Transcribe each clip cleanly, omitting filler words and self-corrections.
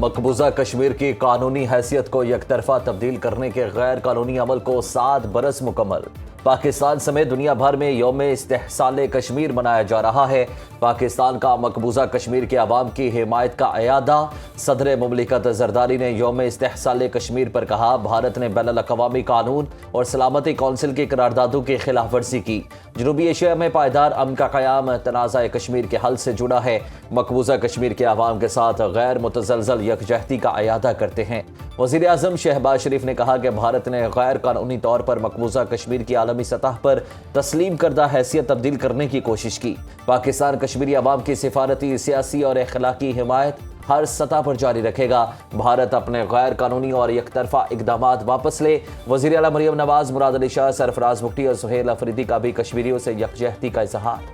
मकबूजा कश्मीर की कानूनी हैसियत को यकतरफा तब्दील करने के गैर कानूनी अमल को 7 बरस मुकम्मल। पाकिस्तान समेत दुनिया भर में यौम इस्तेहसाल कश्मीर मनाया जा रहा है। पाकिस्तान का मकबूजा कश्मीर के अवाम की हिमायत का अयादा। सदर मुमलिकत जरदारी ने यौम इस्तेहसाल कश्मीर पर कहा, भारत ने बैनुल अक़वामी कानून और सलामती कौंसिल की करारदादों की खिलाफ वर्जी की। जनूबी एशिया में पायदार अमन का क़याम तनाज़ा कश्मीर के हल से जुड़ा है। मकबूजा कश्मीर के अवाम के साथ गैर मुतज़लज़ल यकजहती का अयादा करते हैं। वज़ीर आज़म शहबाज शरीफ ने कहा कि भारत ने गैर कानूनी तौर पर मकबूजा कश्मीर की आलमी सतह पर तस्लीम करदा हैसियत तब्दील करने की कोशिश की। पाकिस्तान कश्मीरी अवाम की सिफारती, सियासी और अखलाकी हिमायत हर सतह पर जारी रखेगा। भारत अपने गैर कानूनी और एकतरफा इकदामात वापस ले। वज़ीर आला मरियम नवाज, मुराद अली शाह, सरफराज बुगटी और सुहेल अफरीदी का भी कश्मीरियों से यकजहती का इज़हार।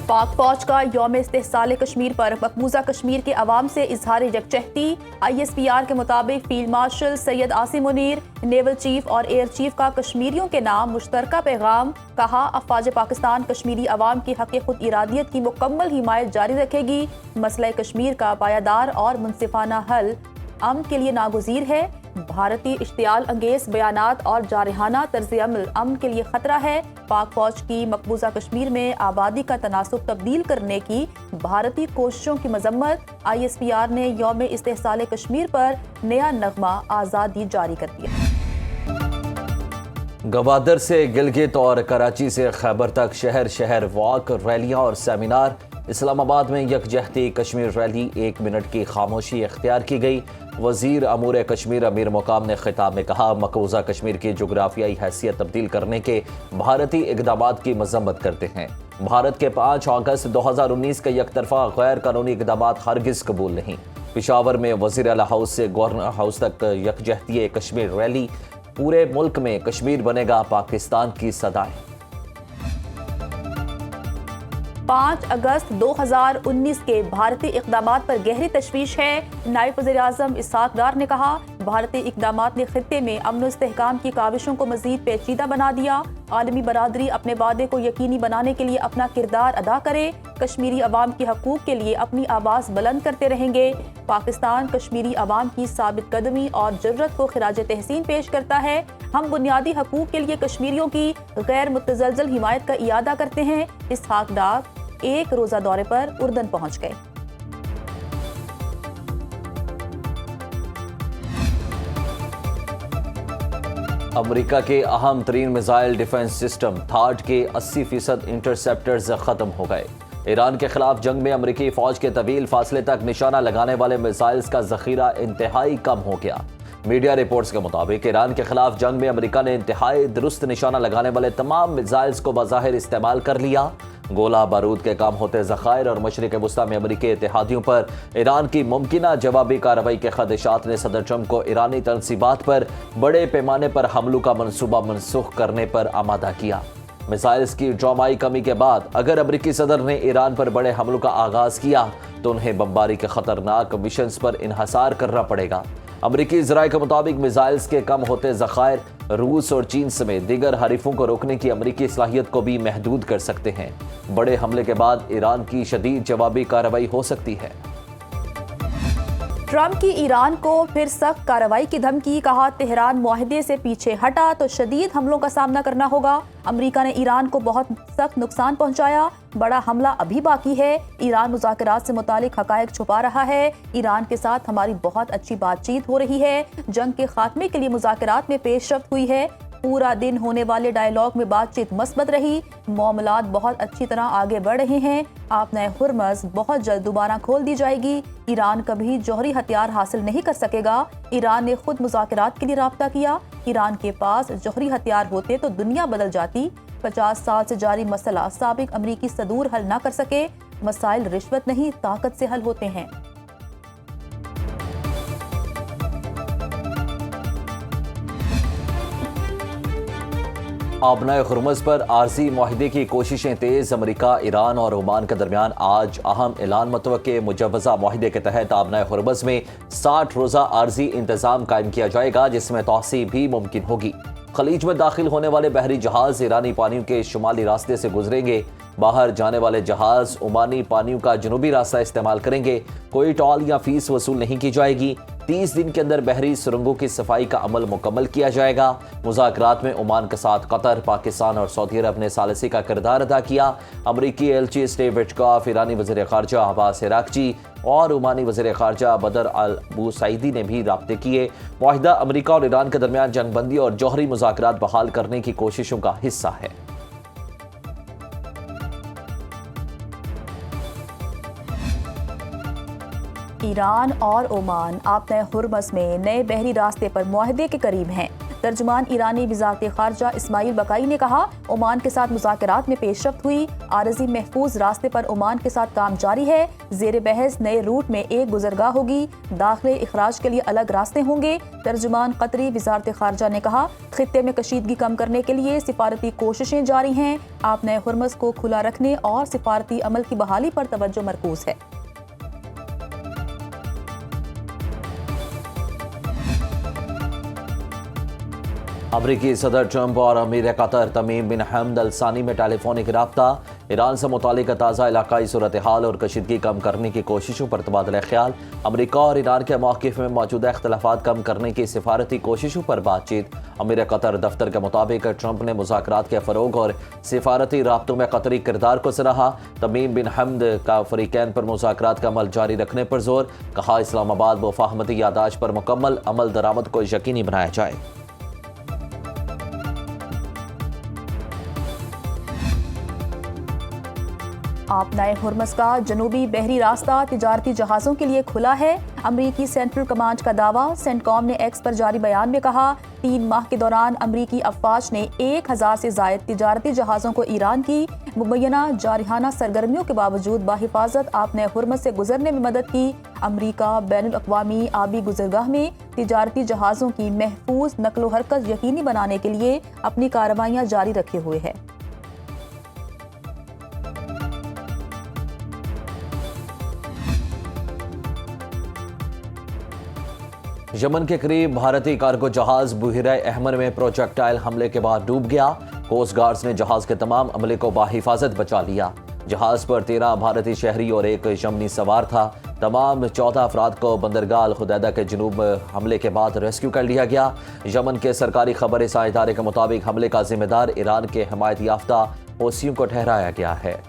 पाक फौज का यौम इस्तेहसाल कश्मीर पर मकबूजा कश्मीर के अवाम से इजहार यकजहती। ISPR के मुताबिक field marshal Syed Asim Munir, naval chief और एयर चीफ का कश्मीरियों के नाम मुश्तरका पैगाम। कहा, अफवाज पाकिस्तान कश्मीरी अवाम की हक़ खुद इरादियत की मुकम्मल हिमायत जारी रखेगी। मसला कश्मीर का पायादार और मुनसिफाना हल अमन के लिए नागुज़ीर है। भारतीय इश्तियाल अंगेज बयानात और जारहाना तर्ज अमल अमन के लिए खतरा है। पाक फौज की मकबूजा कश्मीर में आबादी का तनासुब तब्दील करने की भारतीय कोशिशों की मजम्मत। ISPR ने यौम इस्तेहसाल कश्मीर पर नया नगमा आज़ादी जारी कर दिया। गवादर से गिलगित और कराची से खैबर तक शहर शहर वॉक, रैलियां और सेमिनार। इस्लामाबाद में यकजहती कश्मीर रैली, 1 मिनट की खामोशी इख्तियार की गई। वजीर अमूर कश्मीर अमीर मुकाम ने खिताब में कहा, मकबूजा कश्मीर की जोग्राफियाई हैसियत तब्दील करने के भारतीय इकदामात की मजम्मत करते हैं। भारत के 5 अगस्त 2019 के यकतरफा गैर कानूनी इकदामात हरगिज कबूल नहीं। पिशावर में वजीर आला हाउस से गवर्नर हाउस तक यकजहती कश्मीर रैली। पूरे मुल्क में कश्मीर बनेगा पाकिस्तान की सदाएं। 5 अगस्त 2019 के भारतीय इक़दामात पर गहरी तशवीश है। नायब वज़ीर आज़म इसहाक़ डार ने कहा, भारतीय इक़दामात ने खित्ते में अमन इस्तेहकाम की काविशों को मज़ीद पेचीदा बना दिया। आलमी बरादरी अपने वादे को यकीनी बनाने के लिए अपना किरदार अदा करे। कश्मीरी अवाम की हकूक़ के लिए अपनी आवाज़ बुलंद करते रहेंगे। पाकिस्तान कश्मीरी अवाम की साबित कदमी और ज़रूरत को खिराज तहसीन पेश करता है। हम बुनियादी हकूक़ के लिए कश्मीरियों की गैर मुतज़लज़ल हिमायत का इयादा करते हैं। इसहाक़ डार 1 रोज़ा दौरे पर उर्दन पहुँच गए। अमेरिका के अहम तरीन मिसाइल डिफेंस सिस्टम थाट के 80% इंटरसेप्टर्स खत्म हो गए। ईरान के खिलाफ जंग में अमेरिकी फौज के तवील फासले तक निशाना लगाने वाले मिसाइल्स का जखीरा इंतहाई कम हो गया। मीडिया रिपोर्ट्स के मुताबिक ईरान के खिलाफ जंग में अमेरिका ने इंतहाई दुरुस्त निशाना लगाने वाले तमाम मिसाइल्स को बज़ाहिर इस्तेमाल कर लिया। गोला बारूद के काम होते ज़खायर और मशरिक़ वस्ता में अमेरिकी इत्तेहादियों पर ईरान की मुमकिना जवाबी कार्रवाई के खदशात ने सदर ट्रंप को ईरानी तनसीबात पर बड़े पैमाने पर हमलों का मनसूबा मनसूख करने पर आमादा किया। मिसाइल्स की ड्रामाई कमी के बाद अगर अमेरिकी सदर ने ईरान पर बड़े हमलों का आगाज किया तो उन्हें बमबारी के खतरनाक मिशंस पर इन्हसार करना पड़ेगा। अमेरिकी ज़राए के मुताबिक मिसाइल्स के कम होते ज़खायर रूस और चीन समेत दीगर हरीफों को रोकने की अमेरिकी सलाहियत को भी महदूद कर सकते हैं। बड़े हमले के बाद ईरान की शदीद जवाबी कार्रवाई हो सकती है। ट्रंप की ईरान को फिर सख्त कार्रवाई की धमकी। कहा, तेहरान मुआहदे से पीछे हटा तो शदीद हमलों का सामना करना होगा। अमेरिका ने ईरान को बहुत सख्त नुकसान पहुंचाया, बड़ा हमला अभी बाकी है। ईरान मुज़ाकरात से मुतालिक हक़ाइक़ छुपा रहा है। ईरान के साथ हमारी बहुत अच्छी बातचीत हो रही है। जंग के खात्मे के लिए मुज़ाकरात में पेशरफ्त हुई है। पूरा दिन होने वाले डायलॉग में बातचीत मस्बत रही। मामलात बहुत अच्छी तरह आगे बढ़ रहे हैं। आप नए हुर्मज़ बहुत जल्द दोबारा खोल दी जाएगी। ईरान कभी जौहरी हथियार हासिल नहीं कर सकेगा। ईरान ने खुद मुज़ाकरात के लिए राब्ता किया। ईरान के पास जौहरी हथियार होते तो दुनिया बदल जाती। 50 साल से जारी मसला साबिक अमरीकी सदूर हल ना कर सके। मसाइल रिश्वत नहीं, ताकत से हल होते हैं। आबनाए हुर्मुज़ पर आर्जी मुआहिदे की कोशिशें तेज़। अमेरिका, ईरान और ओमान के दरमियान आज अहम ऐलान मुतवक्के। मुजव्वज़ा मुआहिदे के तहत आबनाए हुर्मुज़ में 60 रोज़ा आर्जी इंतज़ाम कायम किया जाएगा, जिसमें तौसी भी मुमकिन होगी। खलीज में दाखिल होने वाले बहरी जहाज ईरानी पानियों के शुमाली रास्ते से गुजरेंगे। बाहर जाने वाले जहाज ओमानी पानियों का जनूबी रास्ता इस्तेमाल करेंगे। कोई टॉल या फीस वसूल नहीं की जाएगी। 30 दिन के अंदर बहरी सुरंगों की सफाई का अमल मुकम्मल किया जाएगा। मुज़ाकरात में ओमान के साथ कतर, पाकिस्तान और सऊदी अरब ने सालिसी का किरदार अदा किया। अमरीकी एलची स्टीव विटकॉफ, ईरानी वज़ीर ख़ारजा अब्बास अराग़ची और ओमानी वज़ीर ख़ारजा बदर अल बुसैदी ने भी राब्ते किए। मुआहिदा अमरीका और ईरान के दरमियान जंगबंदी और जौहरी मुज़ाकरात बहाल करने की कोशिशों का हिस्सा है। ईरान और ओमान आपने हुर्मस में नए बहरी रास्ते पर मुआहदे के करीब हैं। तर्जुमान ईरानी वज़ारत ख़ारजा इस्माइल बकाई ने कहा, ओमान के साथ मुज़ाकरात में पेशरफ्त हुई। आरज़ी महफूज रास्ते पर ओमान के साथ काम जारी है। ज़ेर बहस नए रूट में एक गुज़रगाह होगी। दाखिले इखराज के लिए अलग रास्ते होंगे। तर्जुमान कतरी वज़ारत ख़ारजा ने कहा, खित्ते में कशीदगी कम करने के लिए सिफारती कोशिशें जारी हैं। आपने हुर्मस को खुला रखने और सिफारती अमल की बहाली पर तवज्जो मरकूज़ है। अमरीकी सदर ट्रंप और अमीर कतर तमीम बिन हमद अल सानी में टेलीफोनिक राब्ता। ईरान से मुतालिक ताज़ा इलाकाई सूरत हाल और कशीदगी कम करने की कोशिशों पर तबादला ख्याल। अमरीका और ईरान के मौक़िफ़ में मौजूदा इख्तलाफात कम करने की सिफारती कोशिशों पर बातचीत। अमीर कतर दफ्तर के मुताबिक ट्रंप ने मुज़ाकरात के फ़रोग़ और सिफारती राब्तों में कतरी किरदार को सराहा। तमीम बिन हमद का फ़रीक़ैन पर मुज़ाकरात का अमल जारी रखने पर जोर। कहा, इस्लामाबाद मुफ़ाहमती यादाश्त पर मुकम्मल अमल दरामद को यकीनी बनाया जाए। आप नए हुर्मस का जनूबी बहरी रास्ता तिजारती जहाज़ों के लिए खुला है। अमरीकी सेंट्रल कमांड का दावा। सेंटकॉम ने एक्स पर जारी बयान में कहा, 3 माह के दौरान अमरीकी अफवाज ने 1000 से ज़ायद तिजारती जहाज़ों को ईरान की मुबैना जारहाना सरगर्मियों के बावजूद बाहिफाजत आपने हुर्मस से गुजरने में मदद की। अमरीका बैनुल अक़वामी आबी गुज़रगाह में तिजारती जहाज़ों की महफूज नकलो हरकत यकीनी बनाने के लिए अपनी कार्रवाइयाँ जारी रखे हुए है। यमन के करीब भारतीय कार्गो जहाज बुहिरा अहमर में प्रोजेक्टाइल हमले के बाद डूब गया। कोस्ट गार्ड्स ने जहाज के तमाम अमले को बाहिफाजत बचा लिया। जहाज पर 13 भारतीय शहरी और एक यमनी सवार था। तमाम 14 अफराद को बंदरगाह अल खुदैदा के जनूब हमले के बाद रेस्क्यू कर लिया गया। यमन के सरकारी खबर रसां इदारे के मुताबिक हमले का जिम्मेदार ईरान के हिमायत याफ्ता हौसियों को ठहराया गया है।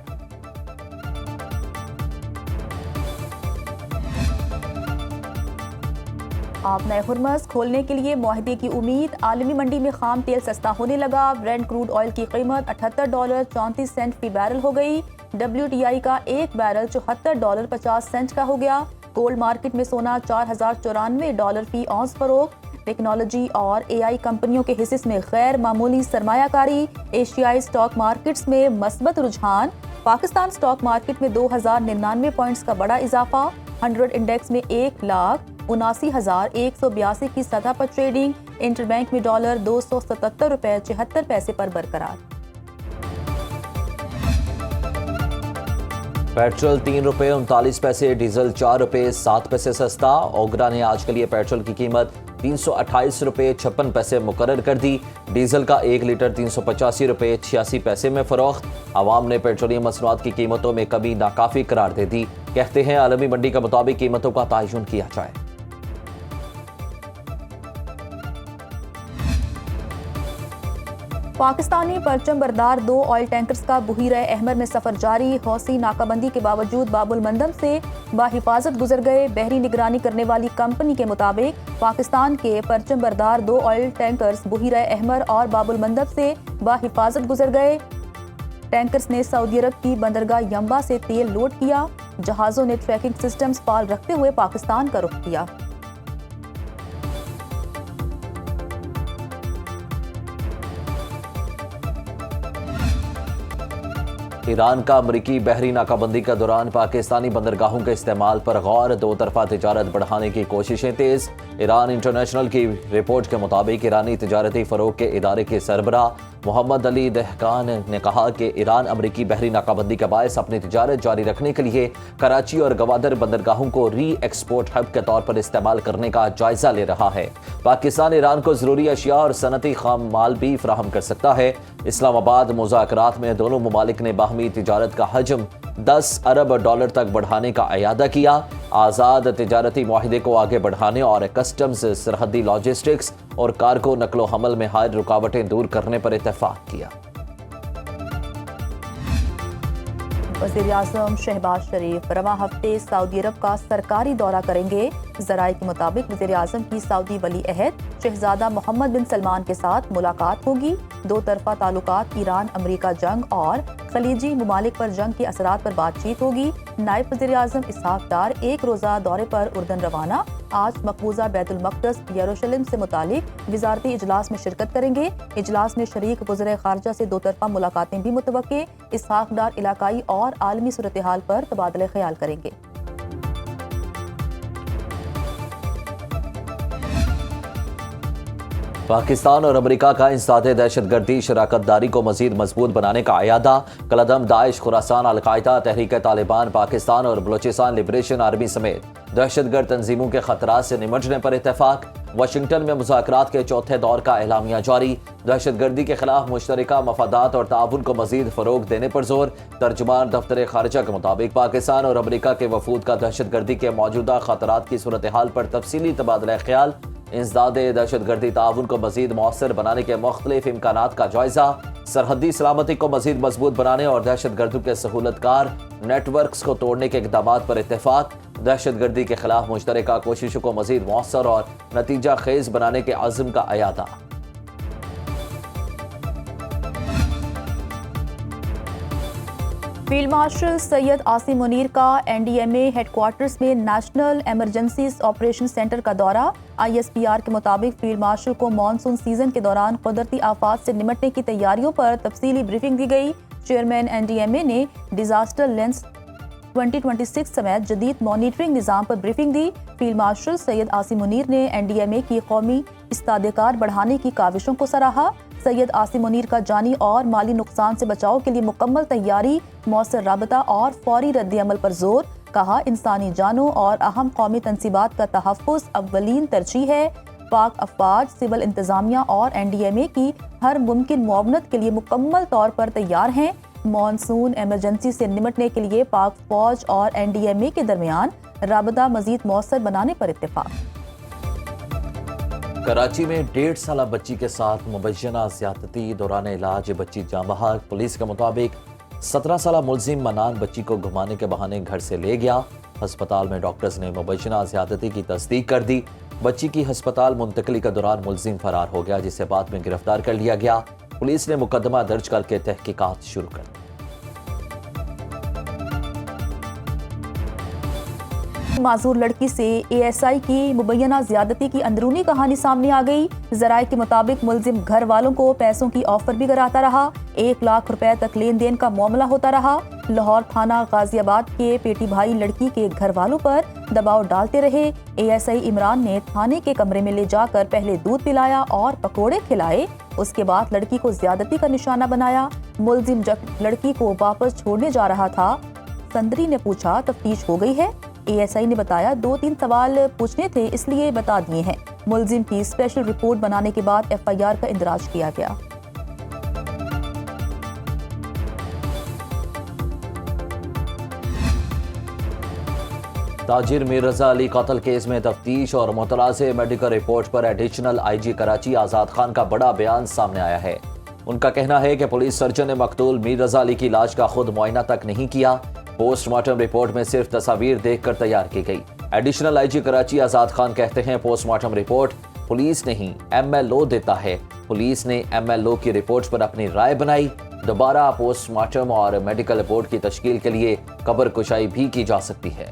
आप नए हुर्मस खोलने के लिए मुआहदे की उम्मीद। आलमी मंडी में खाम तेल सस्ता होने लगा। ब्रेंट क्रूड ऑयल की कीमत $78.34 फी बैरल हो गई। WTI का एक बैरल $74.50 का हो गया। गोल्ड मार्केट में सोना $4094 फी औंस फरोख्त। टेक्नोलॉजी और AI कंपनियों के हिस्से में गैर मामूली सरमायाकारी। एशियाई स्टॉक मार्केट्स में मस्बत रुझान। पाकिस्तान स्टॉक मार्केट में 2099 पॉइंट्स का बड़ा इजाफा। 100 इंडेक्स में 1,79,182 की सतह पर ट्रेडिंग। इंटरबैंक में डॉलर $277.74 पर बरकरार। पेट्रोल ₹3.39, डीजल ₹4.07 सस्ता। ओगरा ने आज के लिए पेट्रोल की कीमत ₹328.56 मुकर्रर कर दी। डीजल का 1 लीटर ₹385.86 में फरोख्त। आवाम ने पेट्रोलियम मसनूआत की कीमतों में कमी नाकाफी करार दे दी। कहते हैं आलमी मंडी के मुताबिक कीमतों का तयन किया जाए। पाकिस्तानी परचम बरदार 2 ऑयल टैंकर्स का बुहिरा अहमर में सफर जारी। हौसी नाकाबंदी के बावजूद बाबुल मंदम से बाहिफाजत गुजर गए। बहरी निगरानी करने वाली कंपनी के मुताबिक पाकिस्तान के परचम बरदार 2 ऑयल टैंकर्स बुहिरा अहमर और बाबुल मंदब से बाहिफाजत गुजर गए। टैंकर्स ने सऊदी अरब की बंदरगाह यंबा से तेल लोड किया। जहाज़ों ने ट्रैकिंग सिस्टम्स फाल रखते हुए पाकिस्तान का रुख किया। ईरान का अमरीकी बहरी नाकाबंदी के दौरान पाकिस्तानी बंदरगाहों के इस्तेमाल पर गौर। 2 तरफा तिजारत बढ़ाने की कोशिशें तेज। ईरान इंटरनेशनल की रिपोर्ट के मुताबिक ईरानी तिजारती फरोग के इदारे के सरबराह मोहम्मद अली दहकान ने कहा कि ईरान अमरीकी बहरी नाकाबंदी के बायस अपनी तिजारत जारी रखने के लिए कराची और गवादर बंदरगाहों को री एक्सपोर्ट हब के तौर पर इस्तेमाल करने का जायजा ले रहा है। पाकिस्तान ईरान को जरूरी अशिया और सनती खाम माल भी फराहम कर सकता है। इस्लामाबाद मुज़ाकरात में दोनों ममालिक ने बाहमी तिजारत का हजम 10 अरब डॉलर तक बढ़ाने का अयादा किया। आज़ाद तिजारती मुआहिदे को आगे बढ़ाने और कस्टम्स, सरहदी लॉजिस्टिक्स और कार्गो नकलो हमल में हाल रुकावटें दूर करने पर इत्तेफाक किया। वज़ीर-ए-आज़म शहबाज शरीफ रवां हफ्ते सऊदी अरब का सरकारी दौरा करेंगे। ज़राए के मुताबिक वज़ीर-ए-आज़म की सऊदी वली अहद शहजादा मोहम्मद बिन सलमान के साथ मुलाकात होगी। दो तरफा ताल्लुकात, ईरान अमरीका जंग और खलीजी ममालिक पर जंग के असरात पर बातचीत होगी। नायब वज़ीर-ए-आज़म इसहाक डार एक रोज़ा दौरे पर उर्दन रवाना। आज मकबूजा बैतुल मक़दस यरूशलेम से मुतालिक वज़ारती इजलास में शिरकत करेंगे। इजलास में शरीक वज़ीर ख़ारजा से दो तरफा मुलाकातें भी मुतवक्के। इसहाक डार इलाकाई और आलमी सूरत हाल पर तबादले ख्याल करेंगे। पाकिस्तान और अमेरिका का इंसदादे दहशतगर्दी शराकतदारी को मजीद मजबूत बनाने का अयादा। कलदम दाइश, खुरासान, अलकायदा, तहरीक तालिबान, पाकिस्तान और बलोचिस्तान लिबरेशन आर्मी समेत दहशतगर्द तंजीमों के खतरात से निमटने पर इत्तेफाक। वाशिंगटन में मुज़ाकरात के चौथे दौर का एलामिया जारी। दहशतगर्दी के खिलाफ मुश्तरका मफादात और ताउन को मजीद फरोग देने पर जोर। तर्जुमान दफ्तर खारजा के मुताबिक पाकिस्तान और अमेरिका के वफूद का दहशतगर्दी के मौजूदा खतरात की सूरत हाल पर तफसीली तबादला ख्याल। इंसदादे दहशतगर्दी ताउन को मजीद मौसर बनाने के मुख्तलिफ इम्कानात का जायजा। सरहदी सलामती को मजीद मजबूत बनाने और दहशतगर्दों के सहूलतकार नेटवर्क्स को तोड़ने के इकदाम पर इत्तेफाक। दहशतगर्दी के खिलाफ मुश्तरका कोशिशों को मजीद मौसर और नतीजा खेज बनाने के अज़्म का अयादा। फील्ड मार्शल सैयद आसिम मुनीर का NDMA हेडक्वार्टर्स में नेशनल इमरजेंसीज ऑपरेशन सेंटर का दौरा। ISPR के मुताबिक फील्ड मार्शल को मानसून सीजन के दौरान कुदरती आफात से निमटने की तैयारियों पर तफसीली ब्रीफिंग दी गई। चेयरमैन NDMA ने डिजास्टर लेंस 2026 समेत जदीद मॉनिटरिंग निज़ाम पर ब्रीफिंग दी। फील्ड मार्शल सैयद आसिम मुनीर ने NDMA की कौमी इस्तादेकार बढ़ाने की काविशों को सराहा। सैयद आसिम मुनीर का जानी और माली नुकसान से बचाव के लिए मुकम्मल तैयारी, मौसर राबता और फौरी रद्द-ए-अमल पर जोर। कहा, इंसानी जानों और अहम कौमी तनसीबात का तहफ़्फ़ुज़ अव्वलीन तरजीह है। पाक अफवाज, सिविल इंतजामिया और NDMA की हर मुमकिन मुआवनत के लिए मुकम्मल तौर पर तैयार हैं। मॉनसून इमरजेंसी से निमटने के लिए पाक फौज और NDMA के दरमियान राबता मजीद मौसर बनाने पर इत्तेफाक। कराची में 1.5 साला बच्ची के साथ मुबैना ज़्यादती दौरान इलाज बच्ची जाँ बहक। पुलिस के मुताबिक 17 साला मुलजिम मनान बच्ची को घुमाने के बहाने घर से ले गया। हस्पताल में डॉक्टर्स ने मुबैना ज़्यादती की तस्दीक कर दी। बच्ची की हस्पताल मुंतकली के दौरान मुलजिम फरार हो गया, जिसे बाद में गिरफ्तार कर लिया गया। पुलिस ने मुकदमा दर्ज करके तहकीकात शुरू कर दी। माजूर लड़की से ASI की मुबैना ज़्यादती की अंदरूनी कहानी सामने आ गई। ज़राए के मुताबिक मुलजिम घर वालों को पैसों की ऑफर भी कराता रहा। 1 लाख रुपए तक लेन देन का मामला होता रहा। लाहौर थाना गाजियाबाद के पेटी भाई लड़की के घर वालों पर दबाव डालते रहे। ASI इमरान ने थाने के कमरे में ले जाकर पहले दूध पिलाया और पकोड़े खिलाए। उसके बाद लड़की को ज़्यादती का निशाना बनाया। मुलजिम जब लड़की को वापस छोड़ने जा रहा था, संदरी ने पूछा, तफ्तीश हो गई है? ASI ने बताया, 2-3 सवाल पूछने थे, इसलिए बता दिए हैं। मुलजिम की स्पेशल रिपोर्ट बनाने के बाद FIR का इंदराज किया गया। ताजिर मीर रजा अली कत्ल केस में तफ्तीश और मुतलाज़े मेडिकल रिपोर्ट पर एडिशनल IG कराची आज़ाद खान का बड़ा बयान सामने आया है। उनका कहना है कि पुलिस सर्जन ने मकतूल मीर रजा अली की लाश का खुद मुआयना तक नहीं किया। पोस्टमार्टम रिपोर्ट में सिर्फ तस्वीर देखकर तैयार की गई। एडिशनल IG कराची आज़ाद खान कहते हैं, पोस्टमार्टम रिपोर्ट पुलिस नहीं MLO देता है। पुलिस ने MLO की रिपोर्ट पर अपनी राय बनाई। दोबारा पोस्टमार्टम और मेडिकल रिपोर्ट की तश्कील के लिए कब्र कुशाई भी की जा सकती है।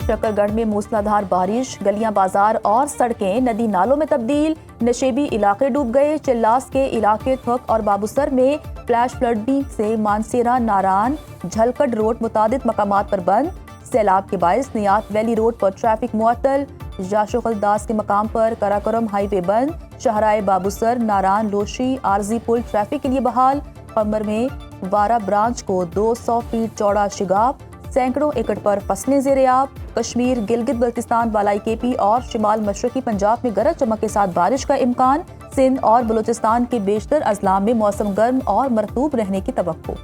शकरगढ़ में मूसलाधार बारिश, गलियां, बाजार और सड़कें नदी नालों में तब्दील। नशेबी इलाके डूब गए। चिल्लास के इलाके थक और बाबूसर में फ्लैश फ्लडिंग से मानसेरा, नारान, झलकट रोड मुतादिद मकामात पर बंद। सैलाब के बायस नियात वैली रोड पर ट्रैफिक मुअत्तल। याशोकल दास के मकाम पर कराकोरम हाईवे बंद, शाहराय बाबूसर, नारायण लोशी आरजी पुल ट्रैफिक के लिए बहाल। कमर में वारा ब्रांच को 200 फीट चौड़ा शिगाफ, सैकड़ों एकड़ पर फसलें ज़ेर-ए-आब। कश्मीर, गिलगित बल्तिस्तान, बालाई केपी और शिमाल मशरकी पंजाब में गरज चमक के साथ बारिश का इम्कान। सिंध और बलूचिस्तान के बेशतर अजला में मौसम गर्म और मरतूब रहने की तवक्को।